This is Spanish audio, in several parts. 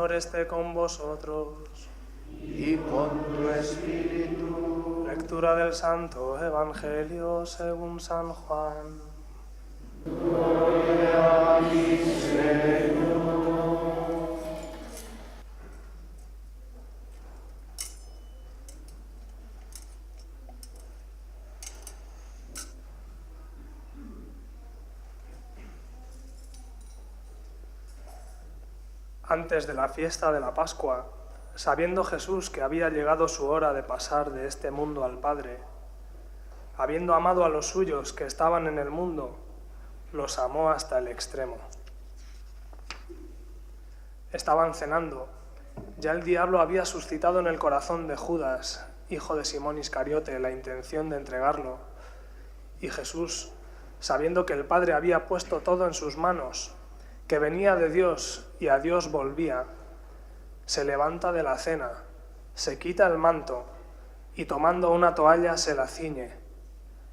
Señor esté con vosotros. Y con tu espíritu. Lectura del Santo Evangelio según San Juan. Gloria a ti, Señor. Antes de la fiesta de la Pascua, sabiendo Jesús que había llegado su hora de pasar de este mundo al Padre, habiendo amado a los suyos que estaban en el mundo, los amó hasta el extremo. Estaban cenando. Ya el diablo había suscitado en el corazón de Judas, hijo de Simón Iscariote, la intención de entregarlo. Y Jesús, sabiendo que el Padre había puesto todo en sus manos, que venía de Dios y a Dios volvía, se levanta de la cena, se quita el manto y tomando una toalla se la ciñe.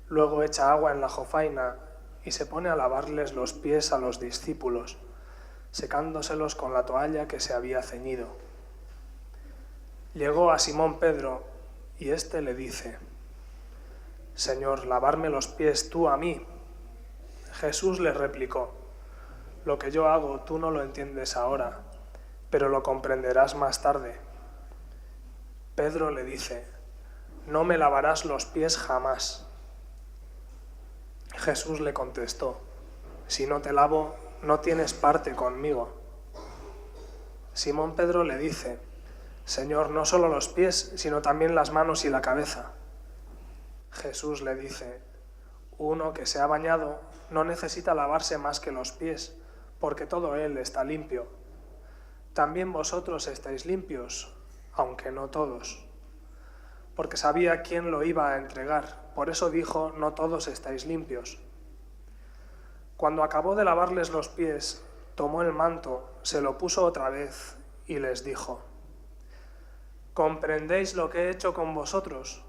Luego echa agua en la jofaina y se pone a lavarles los pies a los discípulos, secándoselos con la toalla que se había ceñido. Llegó a Simón Pedro y éste le dice: «Señor, ¿lavarme los pies tú a mí?» Jesús le replicó: «Lo que yo hago tú no lo entiendes ahora, pero lo comprenderás más tarde». Pedro le dice: «No me lavarás los pies jamás». Jesús le contestó: «Si no te lavo, no tienes parte conmigo». Simón Pedro le dice: «Señor, no solo los pies, sino también las manos y la cabeza». Jesús le dice: «Uno que se ha bañado no necesita lavarse más que los pies, porque todo él está limpio. También vosotros estáis limpios, aunque no todos». Porque sabía quién lo iba a entregar, por eso dijo: «No todos estáis limpios». Cuando acabó de lavarles los pies, tomó el manto, se lo puso otra vez y les dijo: «¿Comprendéis lo que he hecho con vosotros?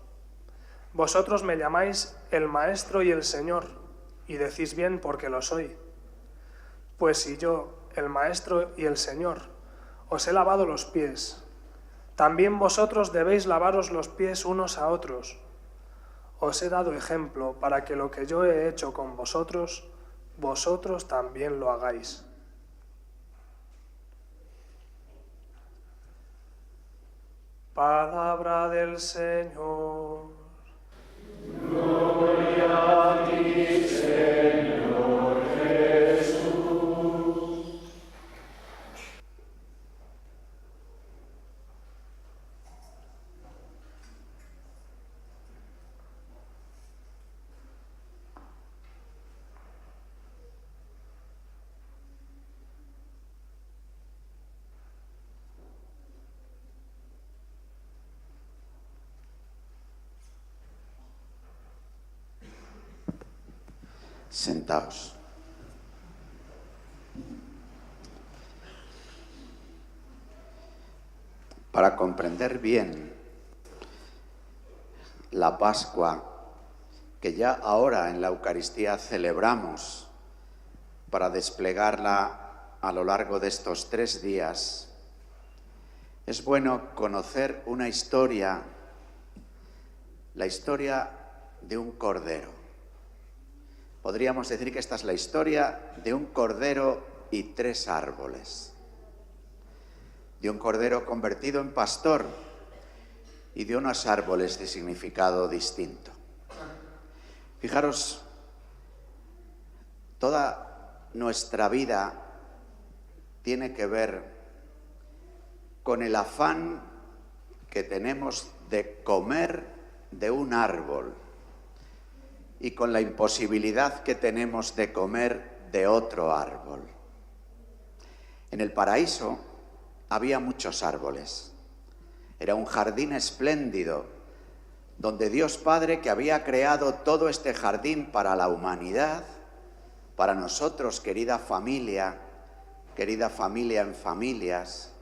Vosotros me llamáis el Maestro y el Señor, y decís bien porque lo soy. Pues si yo, el Maestro y el Señor, os he lavado los pies, también vosotros debéis lavaros los pies unos a otros. Os he dado ejemplo para que lo que yo he hecho con vosotros, vosotros también lo hagáis». Palabra del Señor. Gloria a ti, Señor Jesús. Sentaos. Para comprender bien la Pascua que ya ahora en la Eucaristía celebramos, para desplegarla a lo largo de estos 3 días, es bueno conocer una historia, la historia de un cordero. Podríamos decir que esta es la historia de un cordero y 3 árboles. De un cordero convertido en pastor y de unos árboles de significado distinto. Fijaros, toda nuestra vida tiene que ver con el afán que tenemos de comer de un árbol y con la imposibilidad que tenemos de comer de otro árbol. En el paraíso había muchos árboles. Era un jardín espléndido, donde Dios Padre, que había creado todo este jardín para la humanidad, para nosotros, querida familia en familias,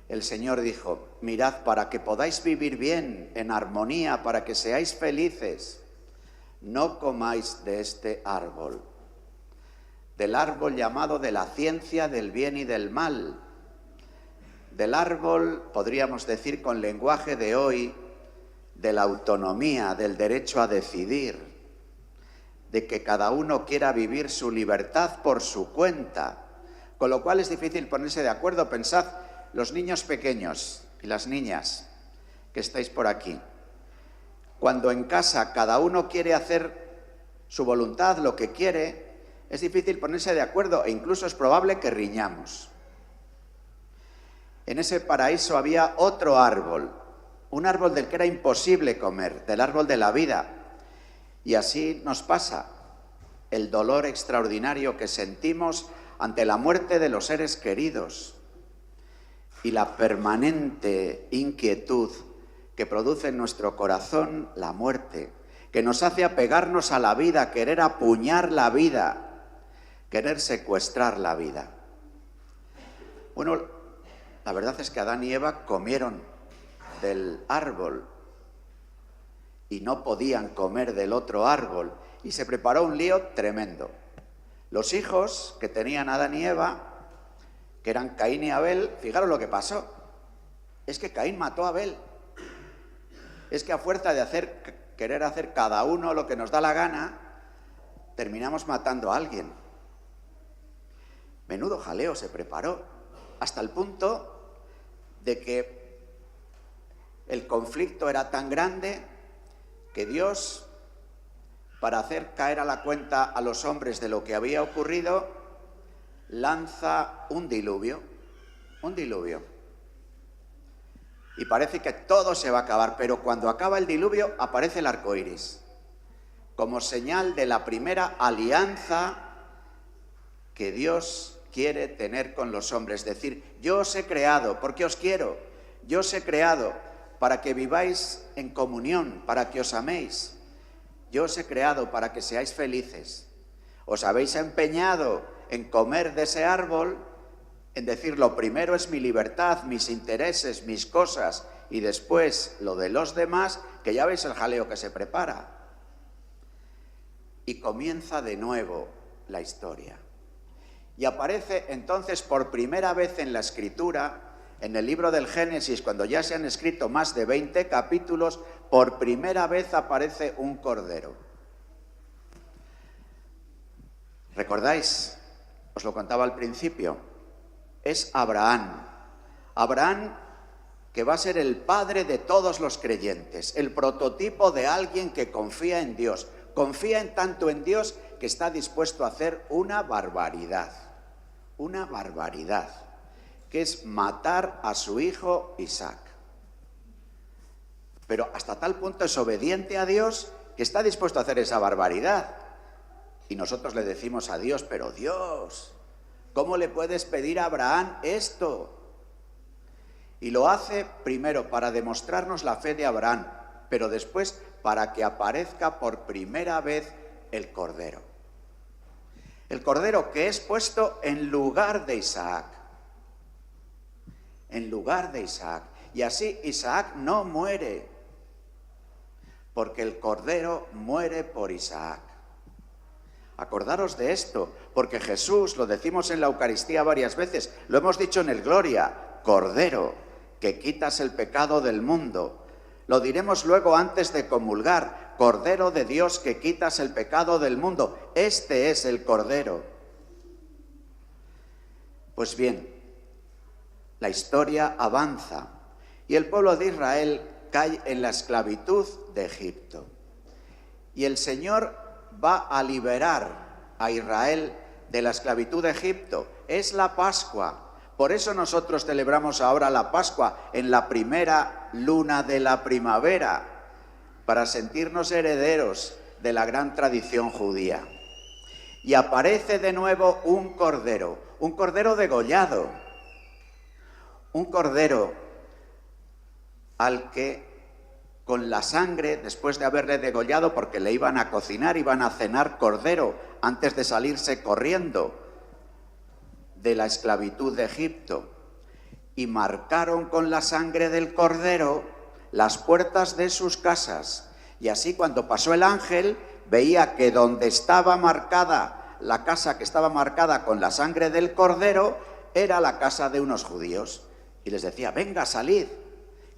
el Señor dijo: mirad, para que podáis vivir bien, en armonía, para que seáis felices, no comáis de este árbol, del árbol llamado de la ciencia del bien y del mal, del árbol, podríamos decir con lenguaje de hoy, de la autonomía, del derecho a decidir, de que cada uno quiera vivir su libertad por su cuenta, con lo cual es difícil ponerse de acuerdo. Pensad, los niños pequeños y las niñas que estáis por aquí, cuando en casa cada uno quiere hacer su voluntad, lo que quiere, es difícil ponerse de acuerdo e incluso es probable que riñamos. En ese paraíso había otro árbol, un árbol del que era imposible comer, del árbol de la vida. Y así nos pasa el dolor extraordinario que sentimos ante la muerte de los seres queridos y la permanente inquietud que produce en nuestro corazón la muerte, que nos hace apegarnos a la vida, querer apuñar la vida, querer secuestrar la vida. Bueno, la verdad es que Adán y Eva comieron del árbol y no podían comer del otro árbol, y se preparó un lío tremendo. Los hijos que tenían Adán y Eva, que eran Caín y Abel, fijaros lo que pasó. Es que Caín mató a Abel. Es que a fuerza de querer hacer cada uno lo que nos da la gana, terminamos matando a alguien. Menudo jaleo se preparó, hasta el punto de que el conflicto era tan grande que Dios, para hacer caer a la cuenta a los hombres de lo que había ocurrido, lanza un diluvio. Y parece que todo se va a acabar, pero cuando acaba el diluvio aparece el arco iris, como señal de la primera alianza que Dios quiere tener con los hombres. Es decir, yo os he creado porque os quiero, yo os he creado para que viváis en comunión, para que os améis. Yo os he creado para que seáis felices. Os habéis empeñado en comer de ese árbol, en decir, lo primero es mi libertad, mis intereses, mis cosas, y después lo de los demás, que ya veis el jaleo que se prepara. Y comienza de nuevo la historia. Y aparece entonces por primera vez en la Escritura, en el libro del Génesis, cuando ya se han escrito más de 20 capítulos, por primera vez aparece un cordero. ¿Recordáis? Os lo contaba al principio. Es Abraham. Abraham, que va a ser el padre de todos los creyentes, el prototipo de alguien que confía en Dios. Confía en tanto en Dios que está dispuesto a hacer una barbaridad, que es matar a su hijo Isaac. Pero hasta tal punto es obediente a Dios que está dispuesto a hacer esa barbaridad. Y nosotros le decimos a Dios, pero Dios, ¿cómo le puedes pedir a Abraham esto? Y lo hace primero para demostrarnos la fe de Abraham, pero después para que aparezca por primera vez el Cordero. El Cordero que es puesto en lugar de Isaac. En lugar de Isaac. Y así Isaac no muere, porque el Cordero muere por Isaac. Acordaros de esto, porque Jesús, lo decimos en la Eucaristía varias veces, lo hemos dicho en el Gloria, Cordero, que quitas el pecado del mundo. Lo diremos luego antes de comulgar, Cordero de Dios que quitas el pecado del mundo. Este es el Cordero. Pues bien, la historia avanza y el pueblo de Israel cae en la esclavitud de Egipto. Y el Señor va a liberar a Israel de la esclavitud de Egipto. Es la Pascua. Por eso nosotros celebramos ahora la Pascua en la primera luna de la primavera, para sentirnos herederos de la gran tradición judía. Y aparece de nuevo un cordero degollado, un cordero al que con la sangre, después de haberle degollado, porque le iban a cocinar, iban a cenar cordero antes de salirse corriendo de la esclavitud de Egipto, y marcaron con la sangre del cordero las puertas de sus casas, y así cuando pasó el ángel veía que donde estaba marcada la casa que estaba marcada con la sangre del cordero era la casa de unos judíos, y les decía, venga, salid,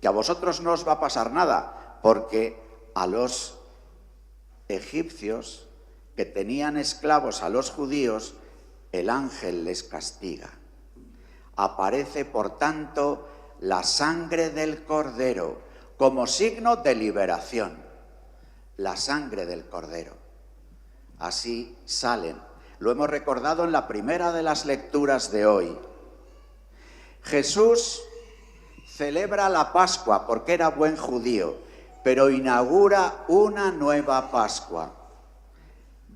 que a vosotros no os va a pasar nada, porque a los egipcios que tenían esclavos a los judíos, el ángel les castiga. Aparece, por tanto, la sangre del Cordero como signo de liberación. La sangre del Cordero. Así salen. Lo hemos recordado en la primera de las lecturas de hoy. Jesús celebra la Pascua porque era buen judío, pero inaugura una nueva Pascua.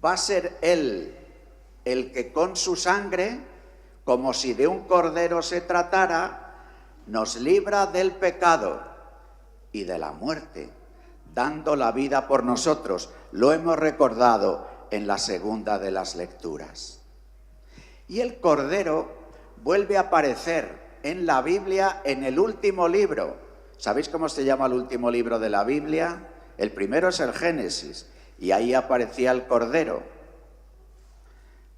Va a ser Él el que con su sangre, como si de un cordero se tratara, nos libra del pecado y de la muerte, dando la vida por nosotros. Lo hemos recordado en la segunda de las lecturas. Y el Cordero vuelve a aparecer en la Biblia en el último libro. ¿Sabéis cómo se llama el último libro de la Biblia? El primero es el Génesis, y ahí aparecía el Cordero.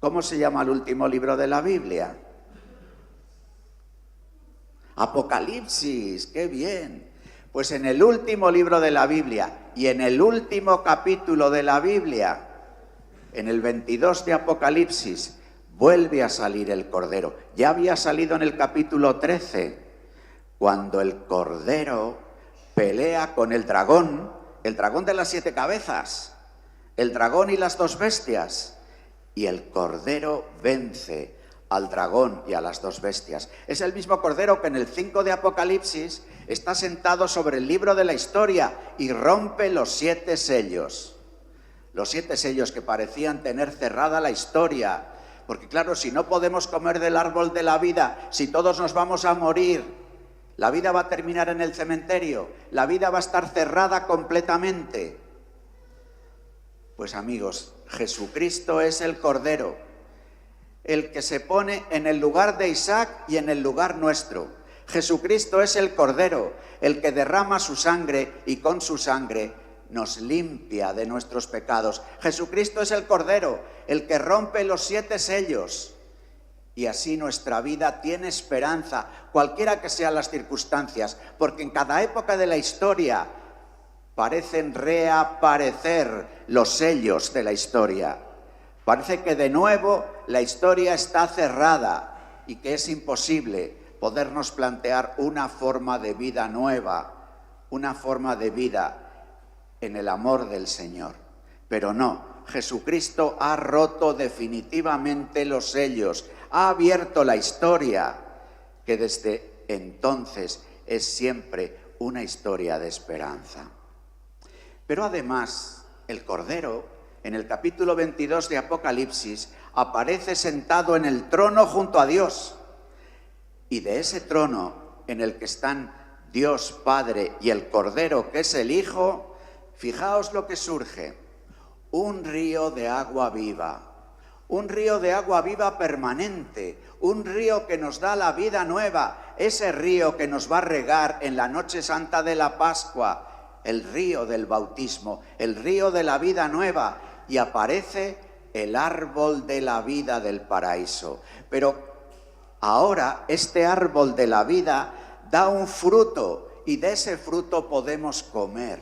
¿Cómo se llama el último libro de la Biblia? Apocalipsis, ¡qué bien! Pues en el último libro de la Biblia y en el último capítulo de la Biblia, en el 22 de Apocalipsis, vuelve a salir el Cordero. Ya había salido en el capítulo 13, cuando el Cordero pelea con el dragón de las 7 cabezas, el dragón y las 2 bestias, y el Cordero vence al dragón y a las 2 bestias. Es el mismo Cordero que en el 5 de Apocalipsis está sentado sobre el libro de la historia y rompe los 7 sellos. Los 7 sellos que parecían tener cerrada la historia. Porque claro, si no podemos comer del árbol de la vida, si todos nos vamos a morir, la vida va a terminar en el cementerio, la vida va a estar cerrada completamente. Pues amigos, Jesucristo es el Cordero, el que se pone en el lugar de Isaac y en el lugar nuestro. Jesucristo es el Cordero, el que derrama su sangre y con su sangre nos limpia de nuestros pecados. Jesucristo es el Cordero, el que rompe los 7 sellos. Y así nuestra vida tiene esperanza, cualquiera que sean las circunstancias, porque en cada época de la historia parecen reaparecer los sellos de la historia. Parece que de nuevo la historia está cerrada y que es imposible podernos plantear una forma de vida nueva, una forma de vida en el amor del Señor. Pero no, Jesucristo ha roto definitivamente los sellos, ha abierto la historia, que desde entonces es siempre una historia de esperanza. Pero además, el Cordero, en el capítulo 22 de Apocalipsis, aparece sentado en el trono junto a Dios. Y de ese trono, en el que están Dios Padre y el Cordero, que es el Hijo, fijaos lo que surge: un río de agua viva. Un río de agua viva permanente, un río que nos da la vida nueva, ese río que nos va a regar en la noche santa de la Pascua, el río del bautismo, el río de la vida nueva, y aparece el árbol de la vida del paraíso. Pero ahora este árbol de la vida da un fruto y de ese fruto podemos comer.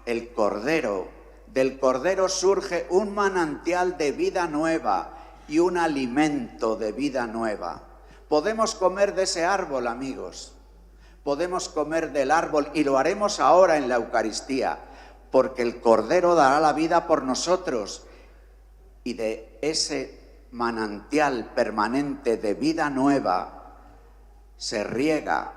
El Cordero, del Cordero surge un manantial de vida nueva y un alimento de vida nueva. Podemos comer de ese árbol, amigos. Podemos comer del árbol y lo haremos ahora en la Eucaristía, porque el Cordero dará la vida por nosotros. Y de ese manantial permanente de vida nueva se riega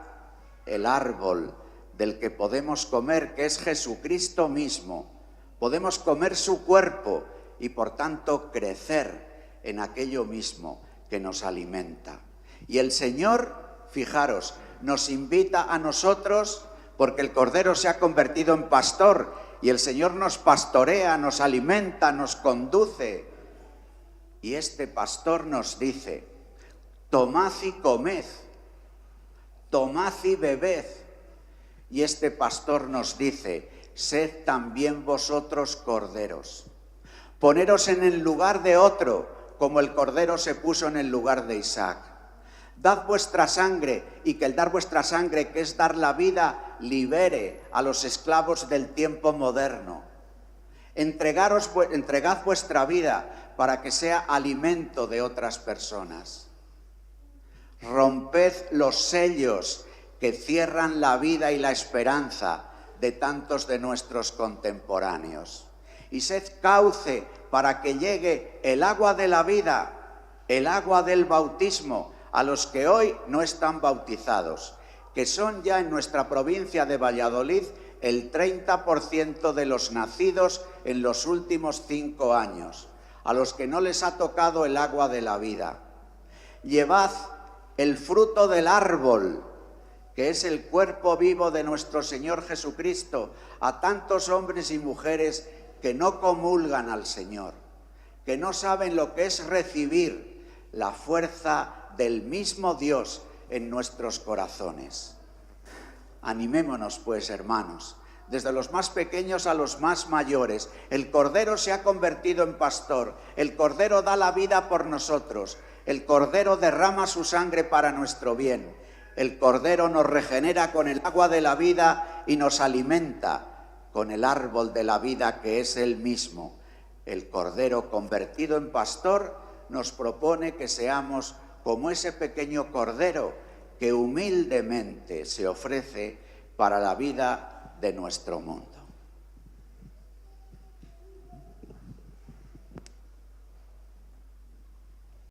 el árbol del que podemos comer, que es Jesucristo mismo. Podemos comer su cuerpo y por tanto crecer en aquello mismo que nos alimenta. Y el Señor, fijaros, nos invita a nosotros, porque el Cordero se ha convertido en pastor y el Señor nos pastorea, nos alimenta, nos conduce. Y este pastor nos dice: tomad y comed, tomad y bebed. Y este pastor nos dice: sed también vosotros corderos. Poneros en el lugar de otro, como el Cordero se puso en el lugar de Isaac. Dad vuestra sangre y que el dar vuestra sangre, que es dar la vida, libere a los esclavos del tiempo moderno. Entregad vuestra vida para que sea alimento de otras personas. Romped los sellos que cierran la vida y la esperanza de tantos de nuestros contemporáneos. Y sed cauce para que llegue el agua de la vida, el agua del bautismo, a los que hoy no están bautizados, que son ya en nuestra provincia de Valladolid el 30% de los nacidos en los últimos 5 años, a los que no les ha tocado el agua de la vida. Llevad el fruto del árbol, que es el cuerpo vivo de nuestro Señor Jesucristo, a tantos hombres y mujeres que no comulgan al Señor, que no saben lo que es recibir la fuerza del mismo Dios en nuestros corazones. Animémonos, pues, hermanos, desde los más pequeños a los más mayores. El Cordero se ha convertido en pastor, el Cordero da la vida por nosotros, el Cordero derrama su sangre para nuestro bien, el Cordero nos regenera con el agua de la vida y nos alimenta con el árbol de la vida que es Él mismo. El Cordero convertido en pastor nos propone que seamos como ese pequeño Cordero que humildemente se ofrece para la vida de nuestro mundo.